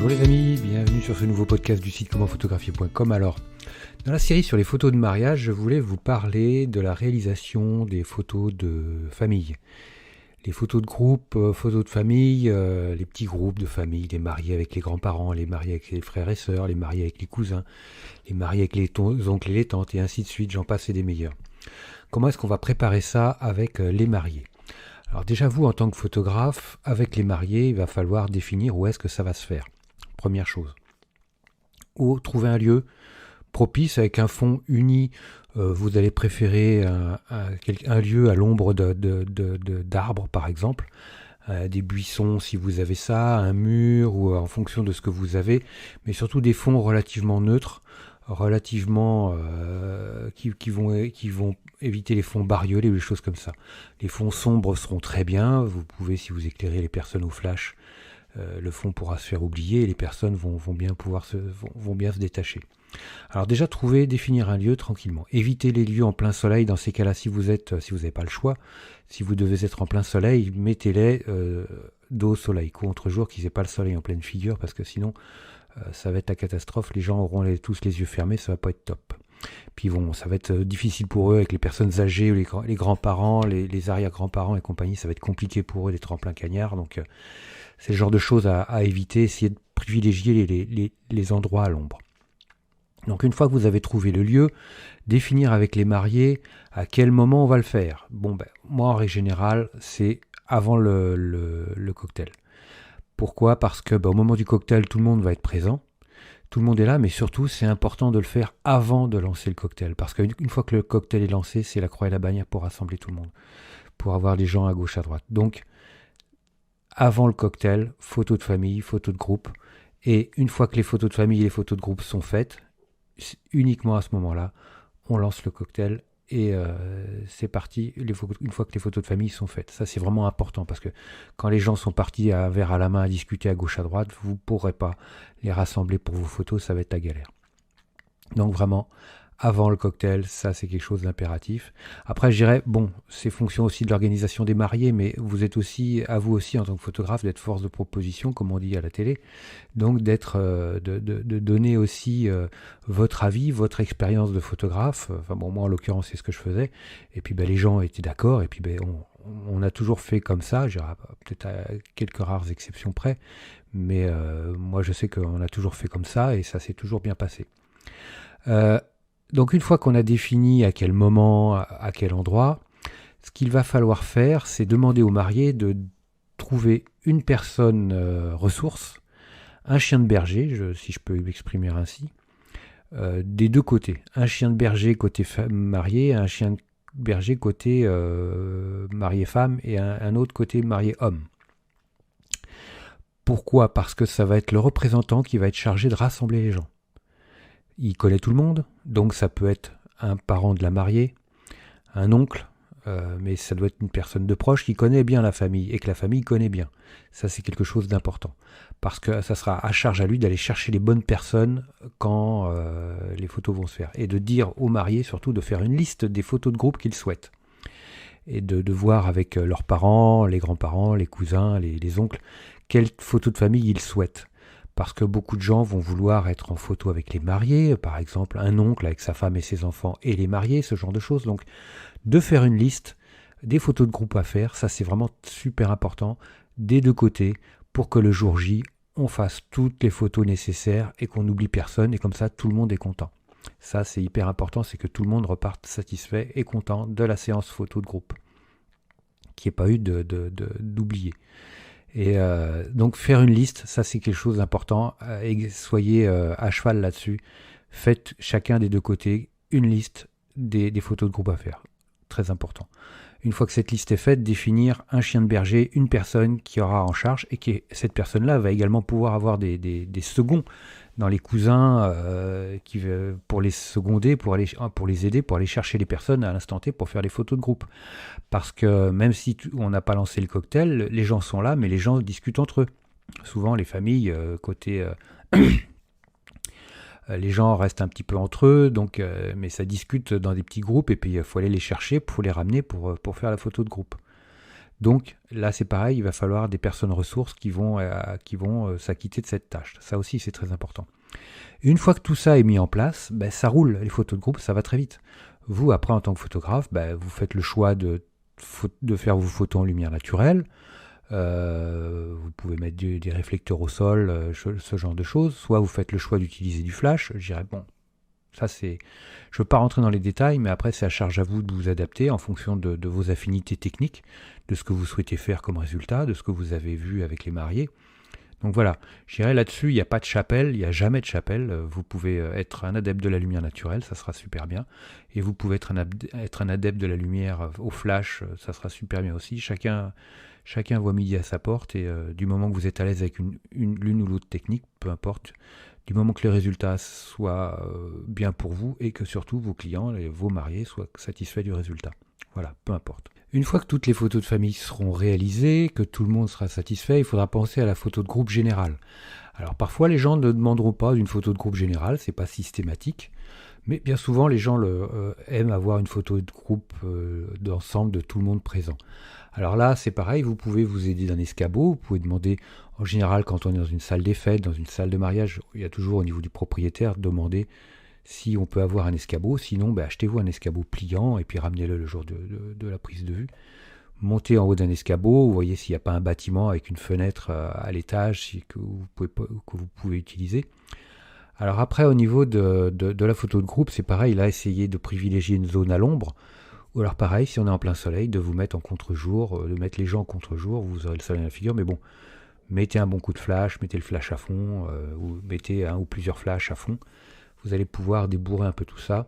Bonjour les amis, bienvenue sur ce nouveau podcast du site commentphotographier.com. Alors, dans la série sur les photos de mariage, je voulais vous parler de la réalisation des photos de famille. Les photos de groupe, photos de famille, les petits groupes de famille, les mariés avec les grands-parents, les mariés avec les frères et sœurs, les mariés avec les cousins, les mariés avec les oncles et les tantes, et ainsi de suite, j'en passe et des meilleurs. Comment est-ce qu'on va préparer ça avec les mariés ? Alors déjà, vous, en tant que photographe, avec les mariés, il va falloir définir où est-ce que ça va se faire. Première chose. Ou trouver un lieu propice avec un fond uni. Vous allez préférer un lieu à l'ombre d'arbres, par exemple, des buissons si vous avez ça, un mur, ou en fonction de ce que vous avez, mais surtout des fonds relativement neutres, relativement qui vont éviter les fonds bariolés ou les choses comme ça. Les fonds sombres seront très bien. Vous pouvez, si vous éclairez les personnes au flash, le fond pourra se faire oublier et les personnes vont bien se détacher. Alors déjà, définir un lieu tranquillement. Évitez les lieux en plein soleil. Dans ces cas-là, si vous n'avez pas le choix, si vous devez être en plein soleil, mettez-les dos au soleil, contre-jour, qu'ils n'aient pas le soleil en pleine figure, parce que sinon, ça va être la catastrophe. Les gens auront tous les yeux fermés, ça va pas être top. Puis ça va être difficile pour eux avec les personnes âgées, les grands-parents, les arrière-grands-parents et compagnie. Ça va être compliqué pour eux d'être en plein cagnard. Donc, c'est le genre de choses à éviter. Essayez de privilégier les endroits à l'ombre. Donc, une fois que vous avez trouvé le lieu, définir avec les mariés à quel moment on va le faire. Moi, en règle générale, c'est avant le cocktail. Pourquoi ? Parce que au moment du cocktail, tout le monde va être présent. Tout le monde est là, mais surtout, c'est important de le faire avant de lancer le cocktail. Parce qu'une fois que le cocktail est lancé, c'est la croix et la bannière pour rassembler tout le monde, pour avoir les gens à gauche, à droite. Donc, avant le cocktail, photos de famille, photos de groupe. Et une fois que les photos de famille et les photos de groupe sont faites, uniquement à ce moment-là, on lance le cocktail et c'est parti, une fois que les photos de famille sont faites. Ça, c'est vraiment important parce que quand les gens sont partis à un verre à la main à discuter à gauche à droite, vous ne pourrez pas les rassembler pour vos photos, ça va être la galère. Donc vraiment, avant le cocktail, ça c'est quelque chose d'impératif. Après, je dirais, c'est fonction aussi de l'organisation des mariés, mais vous êtes aussi, à vous aussi en tant que photographe, d'être force de proposition, comme on dit à la télé. Donc de donner aussi votre avis, votre expérience de photographe. Moi en l'occurrence, c'est ce que je faisais. Et puis les gens étaient d'accord. Et puis on a toujours fait comme ça, je dirais, peut-être à quelques rares exceptions près. Mais moi je sais qu'on a toujours fait comme ça et ça s'est toujours bien passé. Donc une fois qu'on a défini à quel moment, à quel endroit, ce qu'il va falloir faire, c'est demander aux mariés de trouver une personne ressource, un chien de berger, si je peux m'exprimer ainsi, des deux côtés. Un chien de berger côté marié, un chien de berger côté marié-femme et un autre côté marié-homme. Pourquoi ? Parce que ça va être le représentant qui va être chargé de rassembler les gens. Il connaît tout le monde, donc ça peut être un parent de la mariée, un oncle, mais ça doit être une personne de proche qui connaît bien la famille et que la famille connaît bien. Ça, c'est quelque chose d'important. Parce que ça sera à charge à lui d'aller chercher les bonnes personnes quand les photos vont se faire. Et de dire aux mariés, surtout, de faire une liste des photos de groupe qu'ils souhaitent. Et de voir avec leurs parents, les grands-parents, les cousins, les oncles, quelles photos de famille ils souhaitent. Parce que beaucoup de gens vont vouloir être en photo avec les mariés, par exemple un oncle avec sa femme et ses enfants et les mariés, ce genre de choses. Donc de faire une liste des photos de groupe à faire, ça c'est vraiment super important des deux côtés pour que le jour J, on fasse toutes les photos nécessaires et qu'on n'oublie personne et comme ça tout le monde est content. Ça c'est hyper important, c'est que tout le monde reparte satisfait et content de la séance photo de groupe, qu'il n'y ait pas eu d'oublier. Et donc faire une liste, ça c'est quelque chose d'important, et soyez à cheval là-dessus. Faites chacun des deux côtés une liste des photos de groupe à faire, très important. Une fois que cette liste est faite, définir un chien de berger, une personne qui aura en charge et cette personne-là va également pouvoir avoir des seconds dans les cousins pour les seconder, pour les aider, pour aller chercher les personnes à l'instant T pour faire les photos de groupe. Parce que même si on n'a pas lancé le cocktail, les gens sont là, mais les gens discutent entre eux. Souvent, les familles, les gens restent un petit peu entre eux, donc, mais ça discute dans des petits groupes, et puis il faut aller les chercher, pour les ramener pour faire la photo de groupe. Donc là c'est pareil, il va falloir des personnes ressources qui vont s'acquitter de cette tâche. Ça aussi c'est très important. Une fois que tout ça est mis en place, ça roule, les photos de groupe, ça va très vite. Vous, après, en tant que photographe, vous faites le choix de faire vos photos en lumière naturelle. Vous pouvez mettre des réflecteurs au sol, ce genre de choses. Soit vous faites le choix d'utiliser du flash. Je dirais, bon, ça c'est... Je ne veux pas rentrer dans les détails, mais après, c'est à charge à vous de vous adapter en fonction de vos affinités techniques, de ce que vous souhaitez faire comme résultat, de ce que vous avez vu avec les mariés. Donc voilà, je dirais là-dessus, il n'y a pas de chapelle, il n'y a jamais de chapelle. Vous pouvez être un adepte de la lumière naturelle, ça sera super bien. Et vous pouvez être un adepte de la lumière au flash, ça sera super bien aussi. Chacun voit midi à sa porte et du moment que vous êtes à l'aise avec l'une ou l'autre technique, peu importe, du moment que les résultats soient bien pour vous et que surtout vos clients, vos mariés soient satisfaits du résultat. Voilà, peu importe. Une fois que toutes les photos de famille seront réalisées, que tout le monde sera satisfait, il faudra penser à la photo de groupe générale. Alors parfois les gens ne demanderont pas une photo de groupe générale, c'est pas systématique, mais bien souvent les gens aiment avoir une photo de groupe d'ensemble de tout le monde présent. Alors là c'est pareil, vous pouvez vous aider d'un escabeau, vous pouvez demander, en général quand on est dans une salle des fêtes, dans une salle de mariage, il y a toujours au niveau du propriétaire demander si on peut avoir un escabeau, sinon achetez-vous un escabeau pliant et puis ramenez-le le jour de la prise de vue. Montez en haut d'un escabeau, vous voyez s'il n'y a pas un bâtiment avec une fenêtre à l'étage que vous pouvez utiliser. Alors après au niveau de la photo de groupe, c'est pareil, là essayez de privilégier une zone à l'ombre, ou alors pareil, si on est en plein soleil, de vous mettre en contre-jour, de mettre les gens en contre-jour, vous aurez le soleil dans la figure, mais bon, mettez un bon coup de flash, mettez le flash à fond, ou mettez un ou plusieurs flashs à fond. Vous allez pouvoir débourrer un peu tout ça,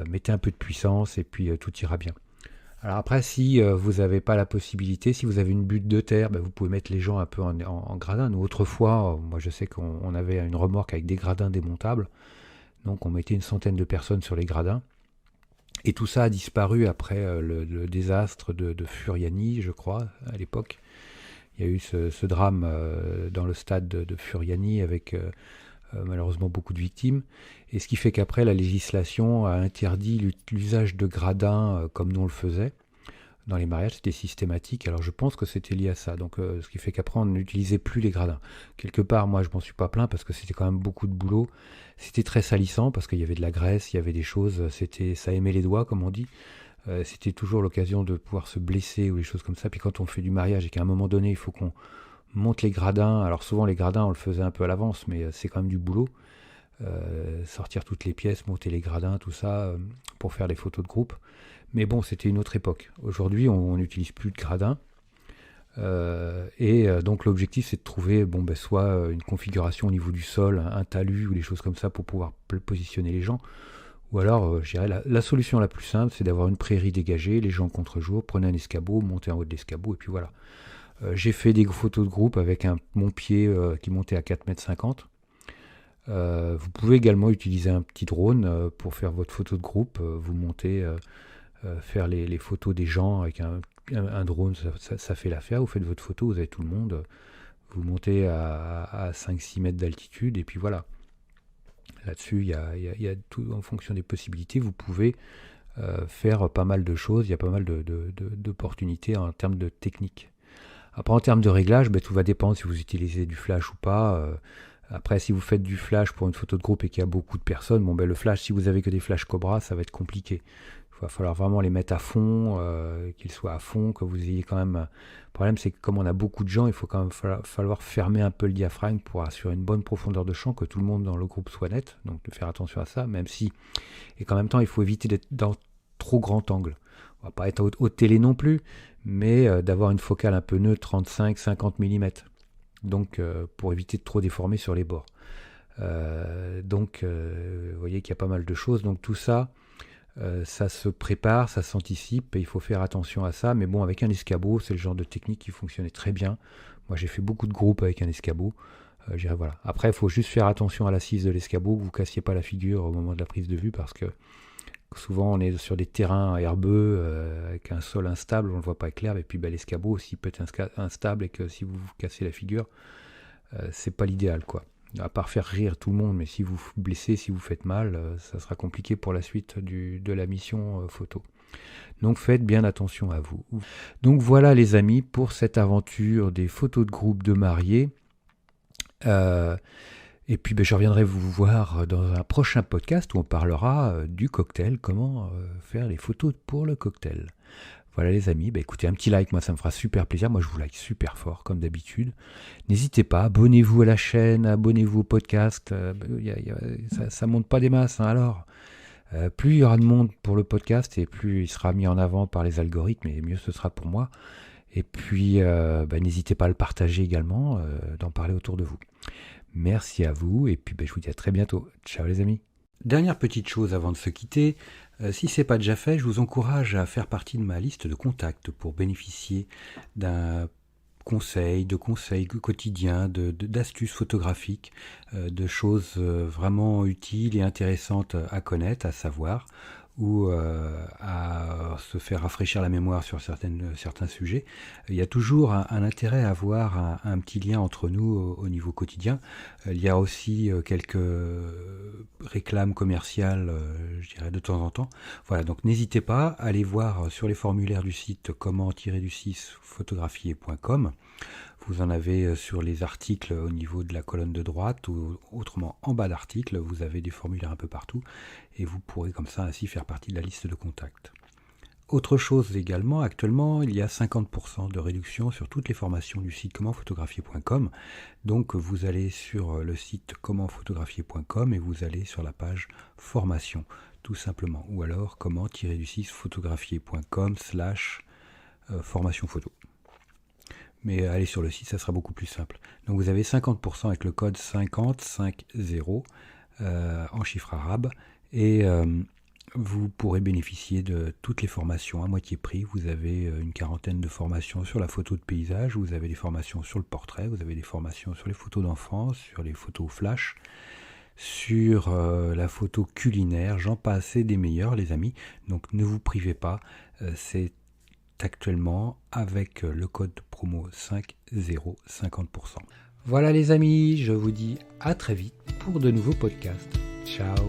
mettez un peu de puissance et puis tout ira bien. Alors après, si vous n'avez pas la possibilité, si vous avez une butte de terre, vous pouvez mettre les gens un peu en gradin. Nous, autrefois, moi je sais qu'on avait une remorque avec des gradins démontables, donc on mettait une centaine de personnes sur les gradins. Et tout ça a disparu après le désastre de Furiani, je crois, à l'époque. Il y a eu ce drame dans le stade de Furiani avec... malheureusement beaucoup de victimes, et ce qui fait qu'après la législation a interdit l'usage de gradins comme nous on le faisait. Dans les mariages c'était systématique, alors je pense que c'était lié à ça, donc ce qui fait qu'après on n'utilisait plus les gradins. Quelque part moi je m'en suis pas plaint parce que c'était quand même beaucoup de boulot, c'était très salissant parce qu'il y avait de la graisse, il y avait des choses, ça aimait les doigts comme on dit, c'était toujours l'occasion de pouvoir se blesser ou des choses comme ça, puis quand on fait du mariage et qu'à un moment donné il faut qu'on monte les gradins, alors souvent les gradins on le faisait un peu à l'avance, mais c'est quand même du boulot, sortir toutes les pièces, monter les gradins, tout ça, pour faire les photos de groupe. Mais bon, c'était une autre époque. Aujourd'hui on n'utilise plus de gradins, donc l'objectif c'est de trouver soit une configuration au niveau du sol, un talus ou des choses comme ça pour pouvoir positionner les gens, ou alors je dirais la solution la plus simple c'est d'avoir une prairie dégagée, les gens contre-jour, prenez un escabeau, montez en haut de l'escabeau et puis voilà. J'ai fait des photos de groupe avec mon pied qui montait à 4,50 m. Vous pouvez également utiliser un petit drone pour faire votre photo de groupe. Vous montez, faire les photos des gens avec un drone, ça fait l'affaire. Vous faites votre photo, vous avez tout le monde. Vous montez à 5-6 mètres d'altitude et puis voilà. Là-dessus, il y a tout en fonction des possibilités. Vous pouvez faire pas mal de choses. Il y a pas mal d'opportunités en termes de technique. Après, en termes de réglage, tout va dépendre si vous utilisez du flash ou pas. Après, si vous faites du flash pour une photo de groupe et qu'il y a beaucoup de personnes, le flash, si vous avez que des flashs Cobra, ça va être compliqué. Il va falloir vraiment les mettre à fond, qu'ils soient à fond, que vous ayez quand même... Le problème, c'est que comme on a beaucoup de gens, il faut quand même falloir fermer un peu le diaphragme pour assurer une bonne profondeur de champ, que tout le monde dans le groupe soit net. Donc, de faire attention à ça, même si... Et qu'en même temps, il faut éviter d'être dans trop grand angle. On va pas être haute télé non plus, mais d'avoir une focale un peu neutre, 35-50 mm. Donc, pour éviter de trop déformer sur les bords. Vous voyez qu'il y a pas mal de choses. Donc, tout ça, ça se prépare, ça s'anticipe, et il faut faire attention à ça. Mais bon, avec un escabeau, c'est le genre de technique qui fonctionnait très bien. Moi, j'ai fait beaucoup de groupes avec un escabeau. Voilà. Après, il faut juste faire attention à l'assise de l'escabeau, que vous ne cassiez pas la figure au moment de la prise de vue, parce que souvent on est sur des terrains herbeux avec un sol instable, on ne le voit pas clair, et puis l'escabeau aussi peut être instable, et que si vous vous cassez la figure, c'est pas l'idéal quoi. À part faire rire tout le monde, mais si vous vous blessez, si vous faites mal, ça sera compliqué pour la suite de la mission photo. Donc faites bien attention à vous. Donc voilà les amis pour cette aventure des photos de groupe de mariés. Et puis je reviendrai vous voir dans un prochain podcast où on parlera du cocktail, comment faire les photos pour le cocktail. Voilà les amis, écoutez, un petit like, moi ça me fera super plaisir, moi je vous like super fort comme d'habitude. N'hésitez pas, abonnez-vous à la chaîne, abonnez-vous au podcast, ça monte pas des masses, hein, alors. Plus il y aura de monde pour le podcast et plus il sera mis en avant par les algorithmes et mieux ce sera pour moi. Et puis n'hésitez pas à le partager également, d'en parler autour de vous. Merci à vous et puis je vous dis à très bientôt. Ciao les amis. Dernière petite chose avant de se quitter, si ce n'est pas déjà fait, je vous encourage à faire partie de ma liste de contacts pour bénéficier de conseils quotidiens, d'astuces photographiques, de choses vraiment utiles et intéressantes à connaître, à savoir, ou à se faire rafraîchir la mémoire sur certains sujets. Il y a toujours un intérêt à avoir un petit lien entre nous au niveau quotidien. Il y a aussi quelques réclames commerciales, je dirais, de temps en temps. Voilà, donc n'hésitez pas à aller voir sur les formulaires du site comment-photographier.com. Vous en avez sur les articles au niveau de la colonne de droite ou autrement en bas d'article, vous avez des formulaires un peu partout et vous pourrez comme ça ainsi faire partie de la liste de contacts. Autre chose également, actuellement il y a 50% de réduction sur toutes les formations du site commentphotographier.com. Donc vous allez sur le site commentphotographier.com et vous allez sur la page formation tout simplement, ou alors comment-photographier.com/formation photo. Mais allez sur le site, ça sera beaucoup plus simple. Donc vous avez 50% avec le code 5050 en chiffres arabes et vous pourrez bénéficier de toutes les formations à moitié prix. Vous avez une quarantaine de formations sur la photo de paysage, vous avez des formations sur le portrait, vous avez des formations sur les photos d'enfance, sur les photos flash, sur la photo culinaire, j'en passe et des meilleurs les amis. Donc ne vous privez pas, c'est actuellement avec le code promo 50 50%. Voilà les amis, je vous dis à très vite pour de nouveaux podcasts. Ciao.